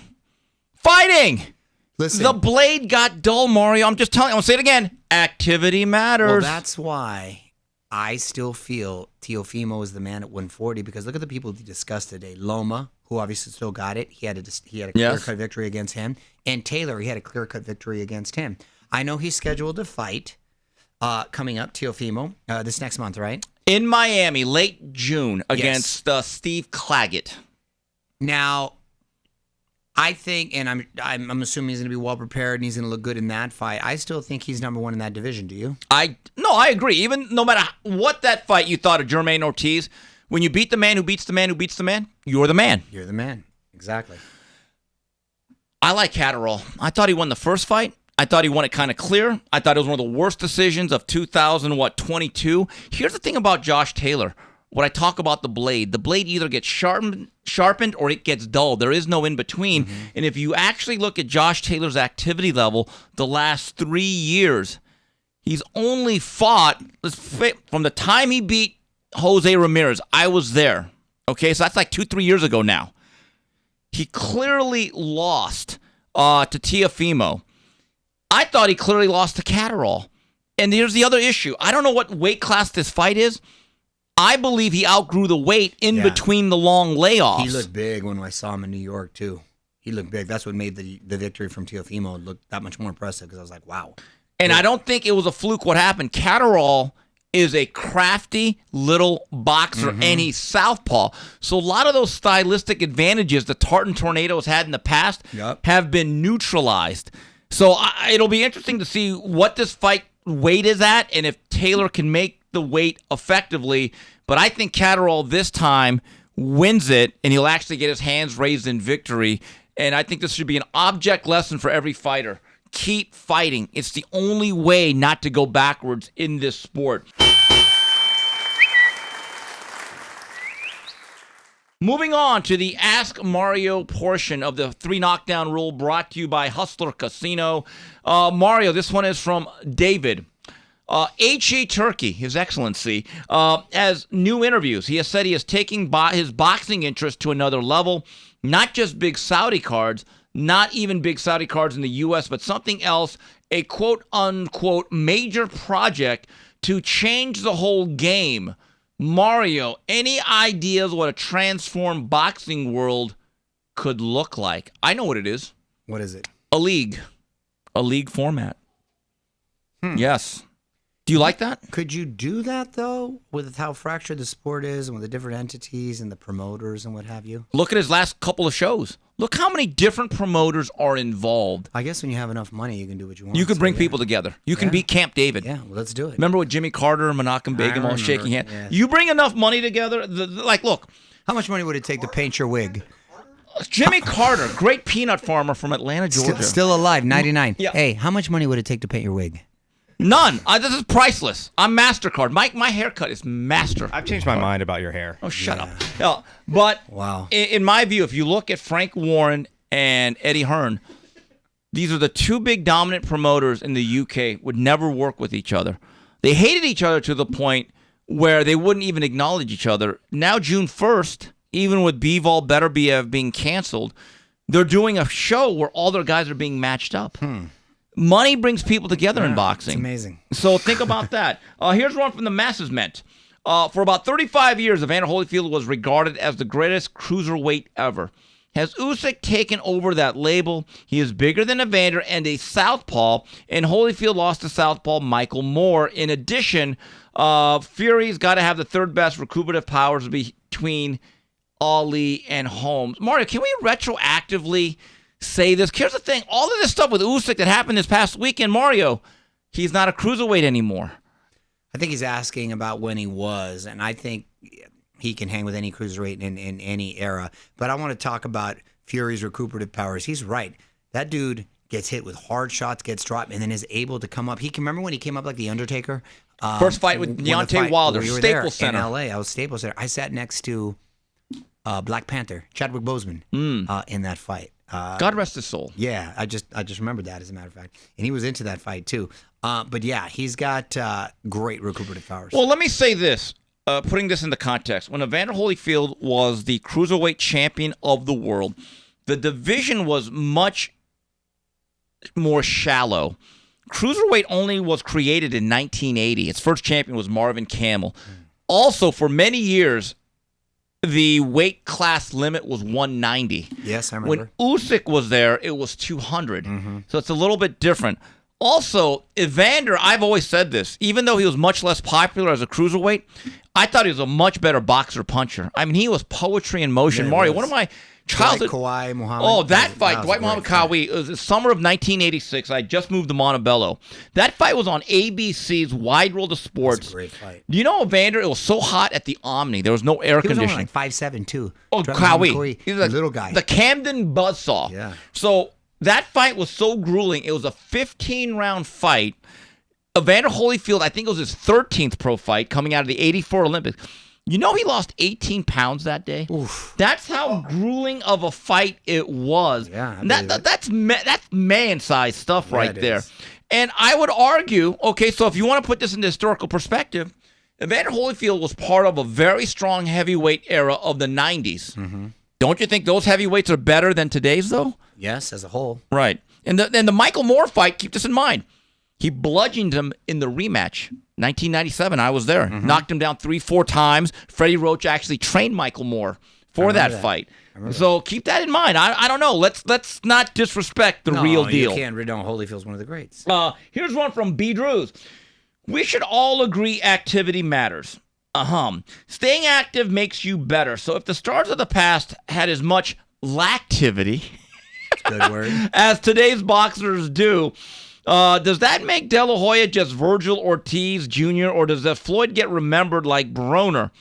Fighting. Listen, the blade got dull, Mario. I'm just telling you. I'm going to say it again. Activity matters. Well, that's why I still feel Teofimo is the man at 140 because look at the people he discussed today. Loma, who obviously still got it. He had a clear-cut victory against him. And Taylor, he had a clear-cut victory against him. I know he's scheduled to fight coming up, Teofimo, this next month, right? In Miami, late June, against Steve Claggett. Now, I think, and I'm assuming he's going to be well prepared and he's going to look good in that fight. I still think he's number one in that division. Do you? I agree. Even no matter what that fight you thought of Jermaine Ortiz, when you beat the man who beats the man who beats the man, you're the man. You're the man. Exactly. I like Catterall. I thought he won the first fight. I thought he won it kind of clear. I thought it was one of the worst decisions of 2022. Here's the thing about Josh Taylor. When I talk about the blade either gets sharpened or it gets dull. There is no in between. Mm-hmm. And if you actually look at Josh Taylor's activity level the last 3 years, he's only fought, from the time he beat Jose Ramirez, I was there. Okay, so that's like 2-3 years ago now. He clearly lost to Teofimo. I thought he clearly lost to Catterall. And here's the other issue. I don't know what weight class this fight is. I believe he outgrew the weight in between the long layoffs. He looked big when I saw him in New York, too. He looked big. That's what made the victory from Teofimo look that much more impressive because I was like, wow. And I don't think it was a fluke what happened. Catterall is a crafty little boxer, and he's southpaw. So a lot of those stylistic advantages the Tartan Tornadoes had in the past have been neutralized. So it'll be interesting to see what this fight weight is at and if Taylor can make the weight effectively. But I think Catterall this time wins it, and he'll actually get his hands raised in victory. And I think this should be an object lesson for every fighter. Keep fighting. It's the only way not to go backwards in this sport. Moving on to the Ask Mario portion of the 3 Knockdown Rule brought to you by Hustler Casino. Mario, this one is from David. H.E. Turkey, His Excellency, has new interviews. He has said he is taking his boxing interest to another level, not just big Saudi cards, not even big Saudi cards in the U.S., but something else, a quote-unquote major project to change the whole game. Mario, any ideas what a transformed boxing world could look like? I know what it is. What is it? A league format. Yes. Do you like that? Could you do that, though, with how fractured the sport is and with the different entities and the promoters and what have you? Look at his last couple of shows. Look how many different promoters are involved. I guess when you have enough money, you can do what you want. You can bring people together. You can beat Camp David. Yeah, well, let's do it. Remember with Jimmy Carter and Menachem Begum all shaking hands? Yes. You bring enough money together, look. How much money would it take to paint your wig? Jimmy Carter, great peanut farmer from Atlanta, Georgia. Still alive, 99. Yeah. Hey, how much money would it take to paint your wig? None. This is priceless. I'm MasterCard. My haircut is Master. I've changed my mind about your hair. Oh, shut up. No, but wow. In my view, if you look at Frank Warren and Eddie Hearn, these are the two big dominant promoters in the UK, would never work with each other. They hated each other to the point where they wouldn't even acknowledge each other. Now, June 1st, even with Bivol Beterbiev being canceled, they're doing a show where all their guys are being matched up. Money brings people together in boxing. It's amazing. So think about that. Here's one from the Masses Mint. For about 35 years, Evander Holyfield was regarded as the greatest cruiserweight ever. Has Usyk taken over that label? He is bigger than Evander and a southpaw, and Holyfield lost to southpaw Michael Moore. In addition, Fury's got to have the third best recuperative powers between Ali and Holmes. Mario, can we retroactively say this? Here's the thing. All of this stuff with Usyk that happened this past weekend, Mario, he's not a cruiserweight anymore. I think he's asking about when he was, and I think he can hang with any cruiserweight in any era. But I want to talk about Fury's recuperative powers. He's right. That dude gets hit with hard shots, gets dropped, and then is able to come up. He can remember when he came up like The Undertaker? First fight with Deontay Wilder, we were Staples there Center. in L.A. I was Staples Center. I sat next to Black Panther, Chadwick Boseman, in that fight. God rest his soul. Yeah, I just remembered that, as a matter of fact. And he was into that fight, too. But, yeah, he's got great recuperative powers. Well, let me say this, putting this into context. When Evander Holyfield was the cruiserweight champion of the world, the division was much more shallow. Cruiserweight only was created in 1980. Its first champion was Marvin Camel. Also, for many years, the weight class limit was 190. Yes, I remember. When Usyk was there, it was 200. So it's a little bit different. Also, Evander, I've always said this, even though he was much less popular as a cruiserweight, I thought he was a much better boxer puncher. I mean, he was poetry in motion. Yeah, Mario, one of my childhood. Kawhi Muhammad. Oh, that fight, was Dwight a Muhammad great fight. Kawi. It was the summer of 1986. I just moved to Montebello. That fight was on ABC's Wide World of Sports. That's a great fight. Do you know Evander? It was so hot at the Omni. There was no air He was only conditioning. like 5'7", too. Oh, Dwight Kawi. Muhammad He's a little guy. The Camden Buzzsaw. Yeah. So that fight was so grueling. It was a 15-round fight. Evander Holyfield, I think it was his 13th pro fight coming out of the 84 Olympics. You know he lost 18 pounds that day? Oof. That's how grueling of a fight it was. Yeah, I believe it. That's man-sized stuff Yeah, right it there. is. And I would argue, okay, so if you want to put this into historical perspective, Evander Holyfield was part of a very strong heavyweight era of the 90s. Mm-hmm. Don't you think those heavyweights are better than today's, though? Yes, as a whole. Right. And the Michael Moore fight, keep this in mind. He bludgeoned him in the rematch, 1997. I was there. Mm-hmm. Knocked him down 3-4 times. Freddie Roach actually trained Michael Moore for that fight. So keep that in mind. I don't know. Let's not disrespect the real deal. You can't. Ridon Holyfield's one of the greats. Here's one from B. Drews. We should all agree activity matters. Staying active makes you better. So if the stars of the past had as much lactivity Good word. as today's boxers do, does that make De La Hoya just Virgil Ortiz Jr., or does that Floyd get remembered like Broner?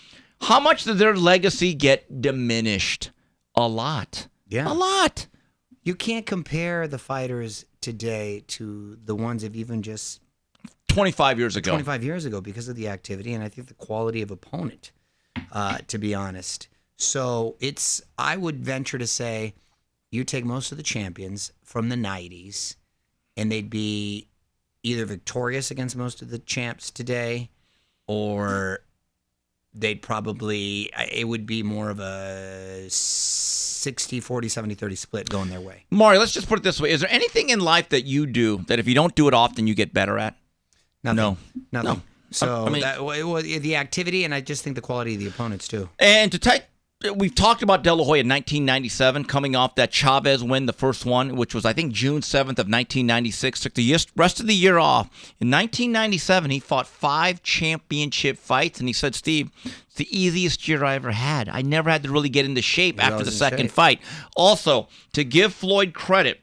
How much does their legacy get diminished? A lot. Yeah. A lot. You can't compare the fighters today to the ones of even just 25 years ago. 25 years ago because of the activity and I think the quality of opponent, to be honest. So I would venture to say you take most of the champions from the 90s and they'd be either victorious against most of the champs today or they'd probably, it would be more of a 60, 40, 70, 30 split going their way. Mario, let's just put it this way. Is there anything in life that you do that if you don't do it often, you get better at? Nothing. No. Nothing. No. So I mean- the activity, and I just think the quality of the opponents too. And we've talked about De La Hoya in 1997, coming off that Chavez win, the first one, which was, I think, June 7th of 1996. Took the rest of the year off. In 1997, he fought 5 championship fights, and he said, Steve, it's the easiest year I ever had. I never had to really get into shape after was the in second shape. fight. Also, to give Floyd credit,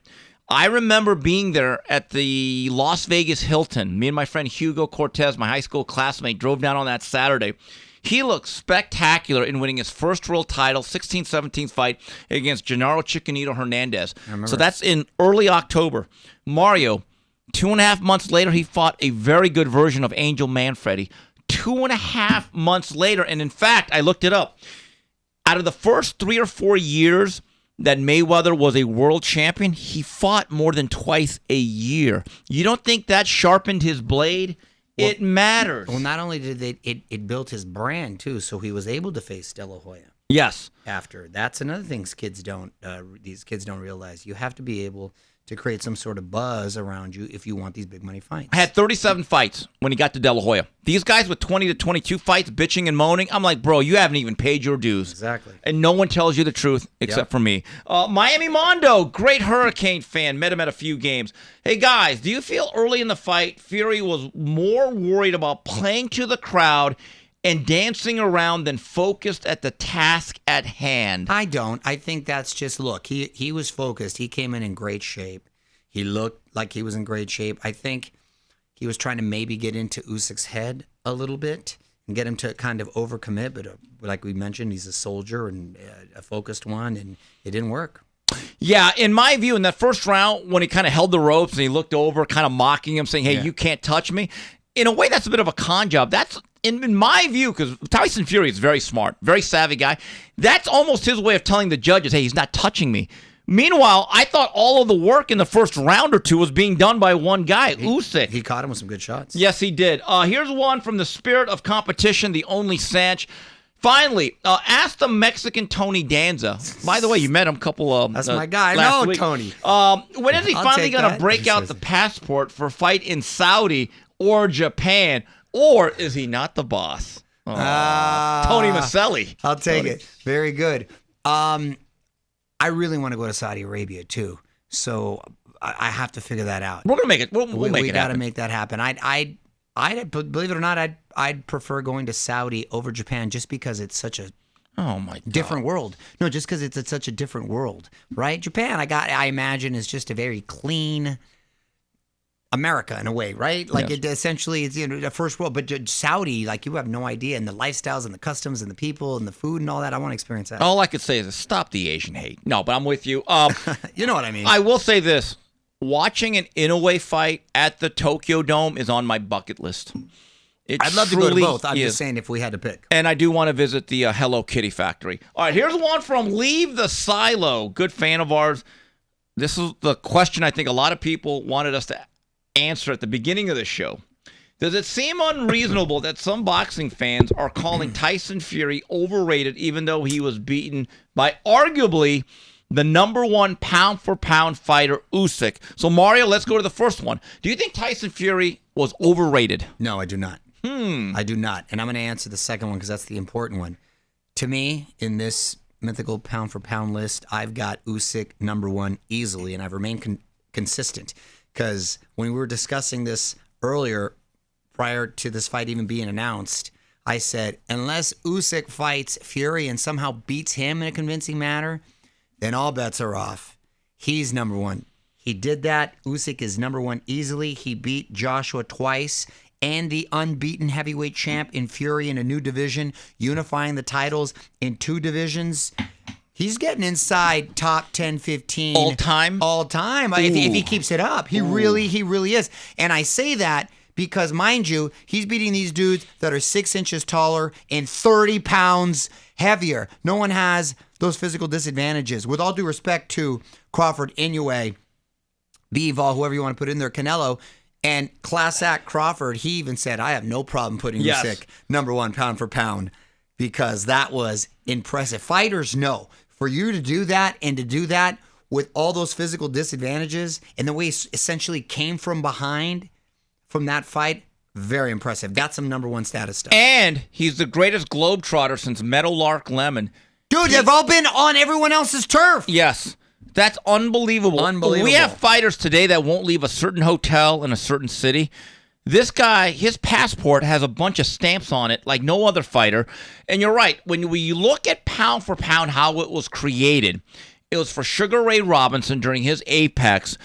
I remember being there at the Las Vegas Hilton. Me and my friend Hugo Cortez, my high school classmate, drove down on that Saturday. He looked spectacular in winning his first world title, 16-17 fight against Gennaro Chiquinito Hernandez. So that's in early October. Mario, 2.5 months later, he fought a very good version of Angel Manfredi. 2.5 months later, and in fact, I looked it up. Out of the first 3 or 4 years that Mayweather was a world champion, he fought more than twice a year. You don't think that sharpened his blade? It matters. Well, not only did it built his brand too, so he was able to face De La Hoya Yes. after. That's another thing these kids don't realize. You have to be able to create some sort of buzz around you if you want these big money fights. I had 37 fights when he got to De La Hoya. These guys with 20 to 22 fights, bitching and moaning, I'm like, bro, you haven't even paid your dues. Exactly. And no one tells you the truth except for me. Miami Mondo, great Hurricane fan. Met him at a few games. Hey, guys, do you feel early in the fight Fury was more worried about playing to the crowd and dancing around than focused at the task at hand? I don't. I think that's just, look, he was focused. He came in great shape. He looked like he was in great shape. I think he was trying to maybe get into Usyk's head a little bit and get him to kind of overcommit. But like we mentioned, he's a soldier and a focused one, and it didn't work. Yeah, in my view, in that first round, when he kind of held the ropes and he looked over, kind of mocking him, saying, hey, you can't touch me. In a way, that's a bit of a con job. That's, in my view, because Tyson Fury is very smart, very savvy guy. That's almost his way of telling the judges, hey, he's not touching me. Meanwhile, I thought all of the work in the first round or two was being done by one guy, Usyk. He caught him with some good shots. Yes, he did. Here's one from the spirit of competition, the only Sanch. Finally, ask the Mexican Tony Danza. By the way, you met him a couple of That's my guy. I last know week. Tony. When is he I'll finally take going to that. break out the passport for a fight in Saudi or Japan? Or is he not the boss? Tony Maselli. I'll take it. Very good. I really want to go to Saudi Arabia too. So I have to figure that out. We're gonna make it. We'll make we it got to happen. make that happen. I'd believe it or not, I'd prefer going to Saudi over Japan just because it's such a Oh my God. different world. No, just because it's such a different world, right? Japan, I imagine, is just a very clean America in a way, right? Like Yes. it essentially it's the first world. But Saudi, like you have no idea, and the lifestyles and the customs and the people and the food and all that. I want to experience that. All I could say is stop the Asian hate. No, but I'm with you. You know what I mean? I will say this. Watching an Inoue fight at the Tokyo Dome is on my bucket list. I'd love to go to truly both. I'm is. just saying if we had to pick. And I do want to visit the Hello Kitty factory. All right, here's one from Leave the Silo. Good fan of ours. This is the question I think a lot of people wanted us to answer at the beginning of the show. Does it seem unreasonable that some boxing fans are calling Tyson Fury overrated even though he was beaten by arguably the number one pound-for-pound fighter, Usyk? So, Mario, let's go to the first one. Do you think Tyson Fury was overrated? No, I do not. I do not. And I'm going to answer the second one because that's the important one. To me, in this mythical pound-for-pound list, I've got Usyk number one easily, and I've remained consistent. Because when we were discussing this earlier, prior to this fight even being announced, I said, unless Usyk fights Fury and somehow beats him in a convincing manner, then all bets are off. He's number one. He did that. Usyk is number one easily. He beat Joshua twice and the unbeaten heavyweight champ in Fury in a new division, unifying the titles in two divisions. He's getting inside top 10, 15. All time? All time. If he keeps it up. He really is. And I say that because, mind you, he's beating these dudes that are 6 inches taller and 30 pounds heavier. No one has those physical disadvantages. With all due respect to Crawford, Inoue, Bivol, whoever you want to put in there, Canelo, and class act Crawford, he even said, I have no problem putting Usyk number one pound for pound because that was impressive. Fighters know. For you to do that and to do that with all those physical disadvantages and the way he essentially came from behind from that fight, very impressive. Got some number one status stuff. And he's the greatest globetrotter since Meadowlark Lemon. Dude, they've all been on everyone else's turf. Yes. That's unbelievable. Unbelievable. We have fighters today that won't leave a certain hotel in a certain city. This guy, his passport has a bunch of stamps on it like no other fighter. And you're right. When we look at pound for pound how it was created, it was for Sugar Ray Robinson during his apex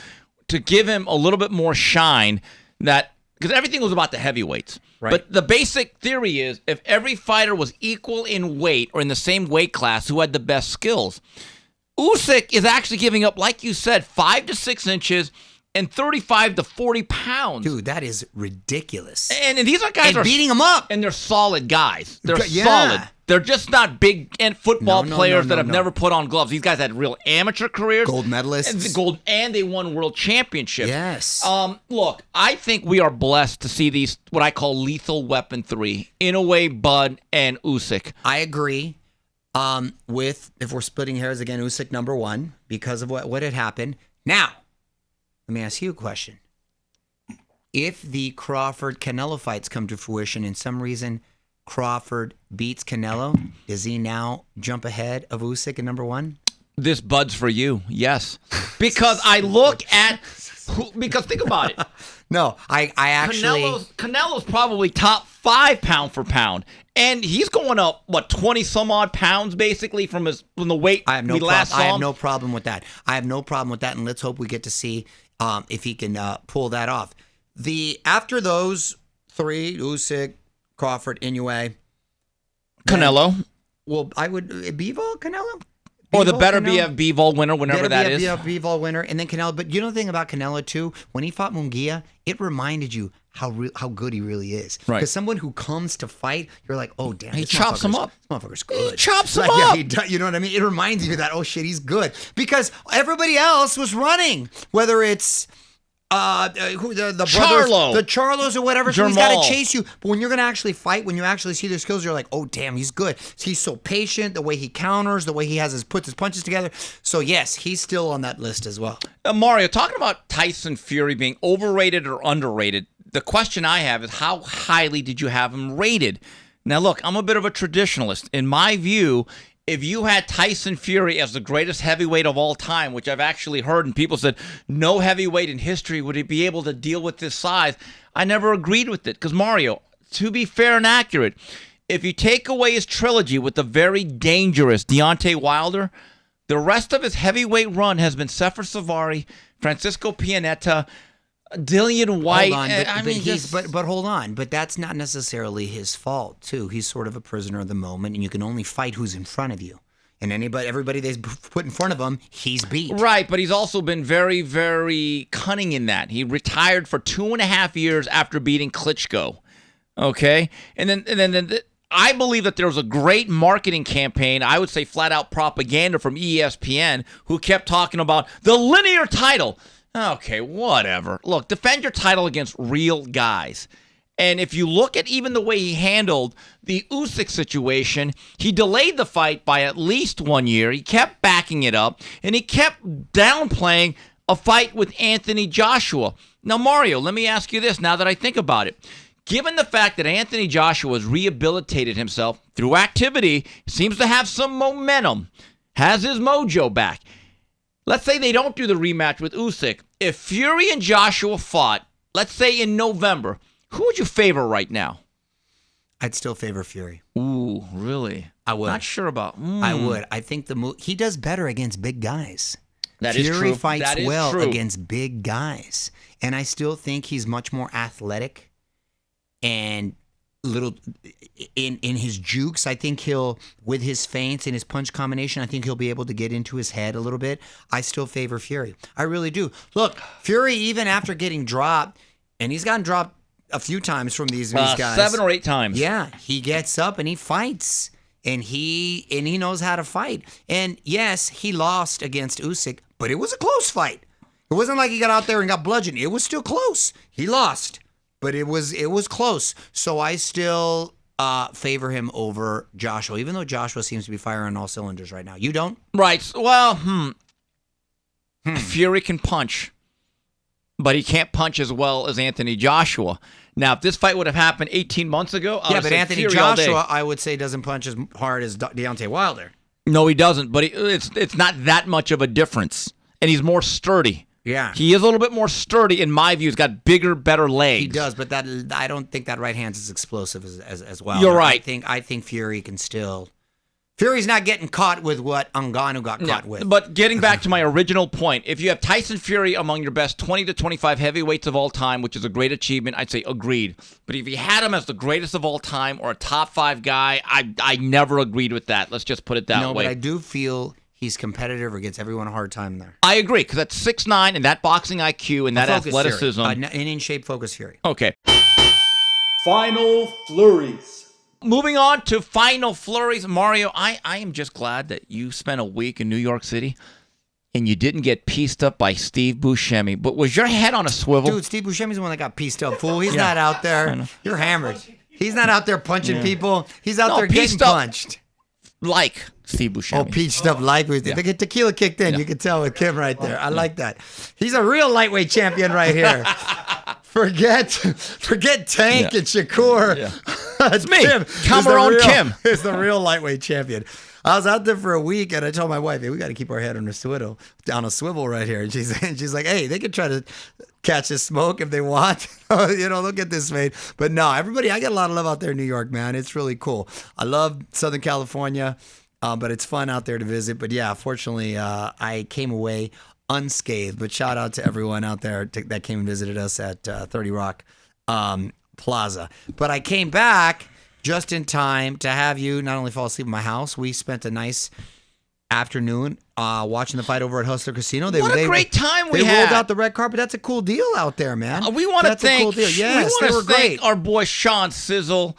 to give him a little bit more shine that because everything was about the heavyweights. Right. But the basic theory is if every fighter was equal in weight or in the same weight class who had the best skills, Usyk is actually giving up, like you said, 5 to 6 inches and 35 to 40 pounds. Dude, that is ridiculous. And these are guys And beating them up. and they're solid guys. They're Yeah. solid. They're just not big and football No, players that have no. never put on gloves. These guys had real amateur careers, Gold medalists. and they won world championships. Yes. Look, I think we are blessed to see these what I call lethal weapon three: Inoue, Bud, and Usyk. I agree. With if we're splitting hairs again, Usyk number one because of what had happened. Now, let me ask you a question. If the Crawford-Canelo fights come to fruition and some reason Crawford beats Canelo, does he now jump ahead of Usyk at number one? This Bud's for you, yes, because I look at because think about it. No, I actually... Canelo's probably top 5 pound for pound, and he's going up 20 some odd pounds basically from the weight I have no we last saw I have him. no problem with that. And let's hope we get to see if he can pull that off. After those three, Usyk, Crawford, Inoue, Canelo, well, I would Bivol, Canelo, or the Bivol, better Canelo? Bivol winner, whenever that is. Bivol winner, and then Canelo. But you know the thing about Canelo too, when he fought Munguia, it reminded you how good he really is. Right. Because someone who comes to fight, you're like, oh damn, He this chops him motherfucker's- up. This motherfucker's good. He chops him Yeah, up. he does, you know what I mean? It reminds you that oh shit, he's good because everybody else was running, whether it's. The brothers, Charlo. the Charlos or whatever, so he's got Jamal. to chase you. But when you're going to actually fight, when you actually see their skills, you're like, oh, damn, he's good. He's so patient, the way he counters, the way he puts his punches together. So, yes, he's still on that list as well. Mario, talking about Tyson Fury being overrated or underrated, the question I have is how highly did you have him rated? Now, look, I'm a bit of a traditionalist. In my view, if you had Tyson Fury as the greatest heavyweight of all time, which I've actually heard, and people said no heavyweight in history would be able to deal with this size, I never agreed with it. Because Mario, to be fair and accurate, if you take away his trilogy with the very dangerous Deontay Wilder, the rest of his heavyweight run has been Sefer Savari, Francisco Pianeta, Dillian White. Hold on, but hold on. But that's not necessarily his fault, too. He's sort of a prisoner of the moment, and you can only fight who's in front of you. And everybody that's put in front of him, he's beat. Right, but he's also been very, very cunning in that. He retired for 2.5 years after beating Klitschko. Okay? And then I believe that there was a great marketing campaign, I would say flat out propaganda from ESPN, who kept talking about the linear title. Okay, whatever. Look, defend your title against real guys. And if you look at even the way he handled the Usyk situation, he delayed the fight by at least 1 year. He kept backing it up, and he kept downplaying a fight with Anthony Joshua. Now, Mario, let me ask you this now that I think about it. Given the fact that Anthony Joshua has rehabilitated himself through activity, seems to have some momentum, has his mojo back. Let's say they don't do the rematch with Usyk. If Fury and Joshua fought, let's say in November, who would you favor right now? I'd still favor Fury. Ooh, really? I would. Not sure about. I would. I think he does better against big guys. That is true. Fury fights That is well true. against big guys. And I still think he's much more athletic and little in his jukes. I think he'll, with his feints and his punch combination, I think he'll be able to get into his head a little bit. I still favor Fury. I really do. Look, Fury, even after getting dropped, and he's gotten dropped a few times from these guys. 7 or 8 times. Yeah, he gets up and he fights. And he knows how to fight. And yes, he lost against Usyk, but it was a close fight. It wasn't like he got out there and got bludgeoned. It was still close. He lost, but it was close. So I still favor him over Joshua, even though Joshua seems to be firing on all cylinders right now. You don't? Right. Well, Fury can punch, but he can't punch as well as Anthony Joshua. Now, if this fight would have happened 18 months ago, I would but say Anthony Fury all day. Joshua, I would say, doesn't punch as hard as Deontay Wilder. No, he doesn't, but it's not that much of a difference. And he's more sturdy. Yeah. He is a little bit more sturdy, in my view. He's got bigger, better legs. He does, but I don't think that right hand's as explosive as well. You're right. I think Fury can still. Fury's not getting caught with what Ngannou got caught with. But getting back to my original point, if you have Tyson Fury among your best 20 to 25 heavyweights of all time, which is a great achievement, I'd say agreed. But if you had him as the greatest of all time or a top 5 guy, I never agreed with that. Let's just put it that way. No, but I do feel he's competitive or gives everyone a hard time there. I agree, because that's 6'9", and that boxing IQ and that athleticism. An in-shape focus Fury. Okay. Final flurries. Moving on to final flurries. Mario, I am just glad that you spent a week in New York City and you didn't get pieced up by Steve Buscemi. But was your head on a swivel? Dude, Steve Buscemi's the one that got pieced up, fool. He's not out there. You're hammered. He's not out there punching people. He's out there getting punched. Like Steve Buscemi. Oh, peached up like the tequila kicked in. You can tell with Kim right there. I like that. He's a real lightweight champion right here. Forget Tank and Shakur. Yeah. It's me, Cameron Kim. Is the real lightweight champion. I was out there for a week, and I told my wife, "Hey, we got to keep our head on a swivel right here." And she's like, "Hey, they can try to catch the smoke if they want. Look at this, mate." But no, everybody, I get a lot of love out there in New York, man. It's really cool. I love Southern California, but it's fun out there to visit. But yeah, fortunately, I came away unscathed. But shout out to everyone out there that came and visited us at 30 Rock Plaza. But I came back just in time to have you not only fall asleep in my house. We spent a nice afternoon watching the fight over at Hustler Casino. What a great time we had. They rolled out the red carpet. That's a cool deal out there, man. We want to thank. A cool deal. Yes, we they were want to thank great. our boy Sean Sizzle,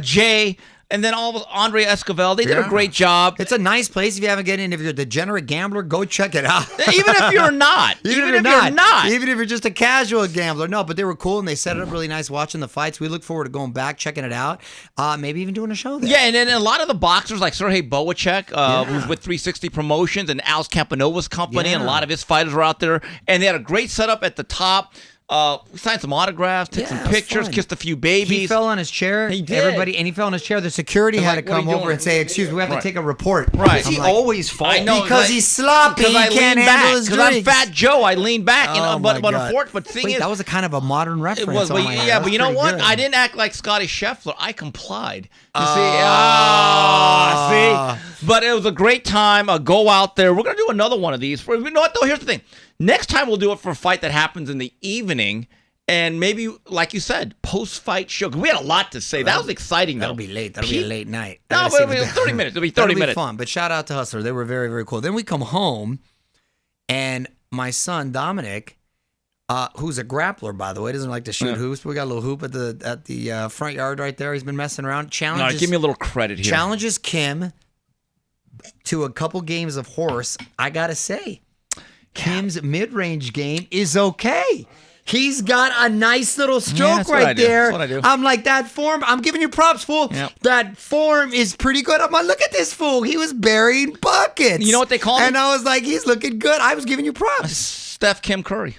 Jay. And then Andre Escovel, they did a great job. It's a nice place. If you haven't get in, if you're a degenerate gambler, go check it out. Even if you're not. Even if you're not. Even if you're just a casual gambler. No, but they were cool, and they set it up really nice watching the fights. We look forward to going back, checking it out, maybe even doing a show there. Yeah, and then a lot of the boxers, like Sergey Boacek, who's with 360 Promotions, and Al's Campanova's company, and a lot of his fighters were out there. And they had a great setup at the top. Signed some autographs, took Yeah, some it was pictures, fun. kissed a few babies. He fell on his chair. He did. He fell on his chair. The security had to like, what are come you over doing? and say, "Excuse me, we have to take a report." Right. I'm He like, always falls. I know, because he's sloppy. He I can't lean handle back. his Because I'm drinks. Fat Joe. I lean back. Oh, but my God. unfortunately, but the thing Wait, is, that was a kind of a modern reference. it was, on but my yeah, end. but you know That's what? pretty I good. didn't act like Scotty Scheffler. I complied. You see? But it was a great time. Go out there. We're gonna do another one of these. You know what though? Here's the thing. Next time we'll do it for a fight that happens in the evening. And maybe, like you said, post-fight show. 'Cause we had a lot to say. That was exciting, though. That'll be late. That'll be a late night. No, but it'll be 30 minutes. It'll be 30 minutes. Fun. But shout out to Hustler. They were very, very cool. Then we come home, and my son Dominic, who's a grappler, by the way, doesn't like to shoot hoops. We got a little hoop at the front yard right there. He's been messing around. Challenges. Give me a little credit here. Challenges Kim to a couple games of horse. I gotta say, Kim's mid-range game is okay. He's got a nice little stroke right there. That's what I do. I'm like, that form, I'm giving you props, fool. Yep. That form is pretty good. I'm like, look at this fool. He was burying buckets. You know what they call him? And I was like, he's looking good. I was giving you props. Steph Kim Curry.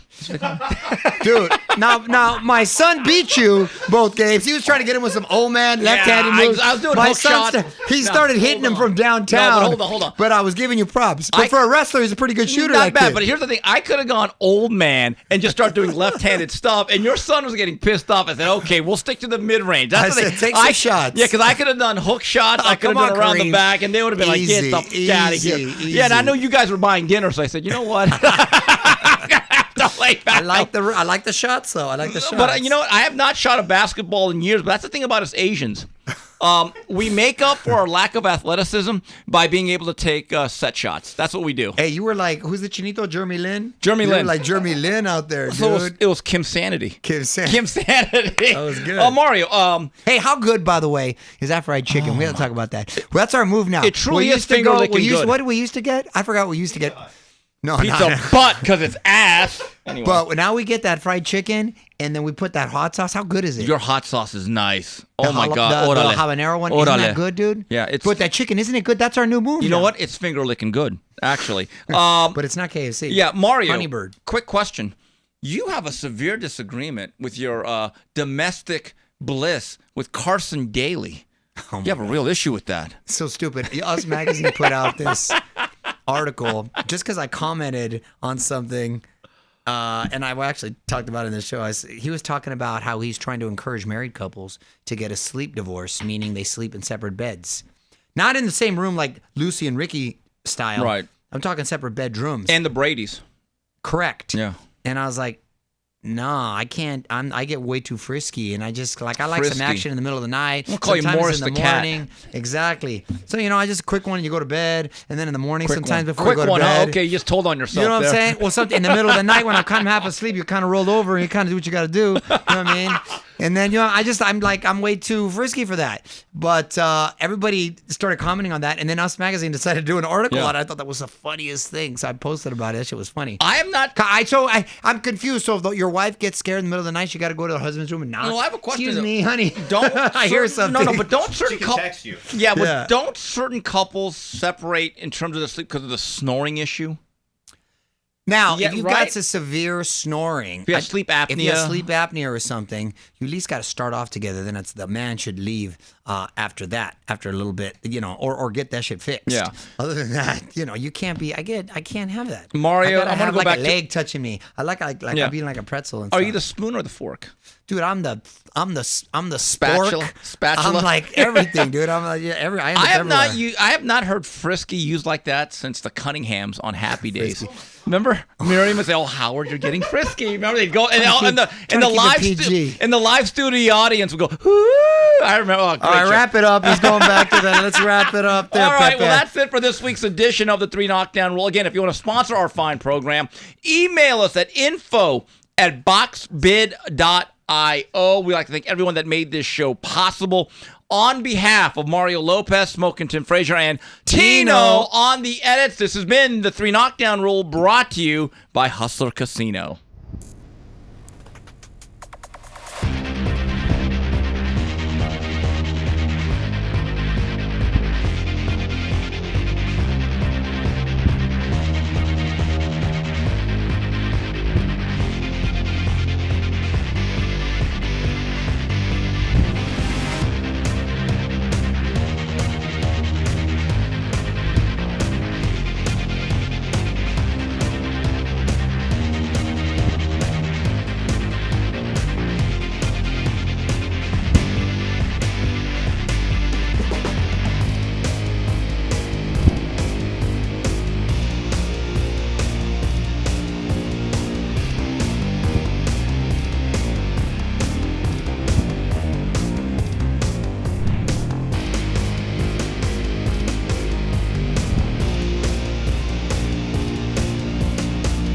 Dude, now my son beat you both games. He was trying to get him with some old man left-handed moves. I was doing my hook son shots. He started hitting him from downtown. No, but hold on. But I was giving you props. But for a wrestler, he's a pretty good shooter. Not that bad, kid. but here's the thing. I could have gone old man and just start doing left-handed stuff, and your son was getting pissed off. I said, okay, we'll stick to the mid-range. That's I the said, thing. take some shots. Yeah, because I could have done hook shots. I could have come done on, around the Kareem. back, and they would have been like, get the fuck out of here. Easy. Yeah, and I know you guys were buying dinner, so I said, you know what? I like the shots though. I like the shots. But you know what? I have not shot a basketball in years, but that's the thing about us Asians. We make up for our lack of athleticism by being able to take set shots. That's what we do. Hey, you were like, who's the Chinito? Jeremy Lin? Jeremy You Lin. were like Jeremy Lin out there, dude. So it was Kim Sanity. Kim Sanity. Kim Sanity. That was good. Mario. Hey, how good, by the way, is that fried chicken? We have to talk about that. Well, that's our move now. It truly We is used to finger go- licking we used- good. What did we used to get? I forgot what we used to get. No, Pizza not- butt because it's ass. Anyway, But now we get that fried chicken, and then we put that hot sauce. How good is it? your hot sauce is nice. Oh my The God. the Órale. habanero one. Isn't Órale. that good, dude? Yeah, it's- But that chicken, isn't it good? That's our new move. You know now. what? It's finger licking good, actually. But it's not KFC. Yeah, Mario. Honeybird. Quick question. You have a severe disagreement with your domestic bliss with Carson Daly. Oh You have a real issue with that. So stupid. Us Magazine put out this article just because I commented on something, and I actually talked about it in the show. He was talking about how he's trying to encourage married couples to get a sleep divorce, meaning they sleep in separate beds. Not in the same room like Lucy and Ricky style. Right. I'm talking separate bedrooms. And the Bradys. Correct. Yeah. And I was like, nah, I can't. I get way too frisky, and I just like some Frisky. action in the middle of the night. We'll call you sometimes Morris in the the cat. morning. Exactly. So I just a quick one, and you go to bed, and then in the morning, Quick sometimes one. before Quick you go to one, bed. huh? Okay, you just told on yourself. You know what I'm there. saying? Well, something in the middle of the night when I'm kind of half asleep, you kind of rolled over and you kind of do what you got to do. You know what I mean? And then I'm way too frisky for that. But everybody started commenting on that, and then Us Magazine decided to do an article on it. I thought that was the funniest thing, so I posted about it. That shit was funny. I am not. I'm confused. So if your wife gets scared in the middle of the night, she got to go to her husband's room and knock. No, I have a question, Excuse though. me, honey. Don't I hear something? No, but don't certain She can couples text you. Yeah, but Yeah. don't certain couples separate in terms of the sleep because of the snoring issue? Now, Yeah, if you've right. got some severe snoring, If you have sleep apnea. if you have sleep apnea or something, you at least got to start off together. Then the man should leave after that, after a little bit, or get that shit fixed. Yeah. Other than that, you can't be. I can't have that. Mario, I gotta I'm gonna have go like back a to- leg touching me. I like Yeah. I'm being like a pretzel. And Are stuff. you the spoon or the fork? dude? I'm the Spatula? spork. Spatula? I'm like everything, dude. I'm like I end up everywhere. I have not heard frisky used like that since the Cunninghams on Happy Days. Remember, Miriam would say, "Oh, Howard, you're getting frisky." Remember, they'd go and the live studio audience would go. Whoo! I remember. Oh, All right, wrap it up. He's going back to that. Let's wrap it up there, All right, Pepe. well, that's it for this week's edition of the 3 Knockdown Rule. Again, if you want to sponsor our fine program, email us at info@boxbid.io. We'd like to thank everyone that made this show possible. On behalf of Mario Lopez, Smoking Tim Frazier, and Tino on the edits, this has been the 3 Knockdown Rule brought to you by Hustler Casino.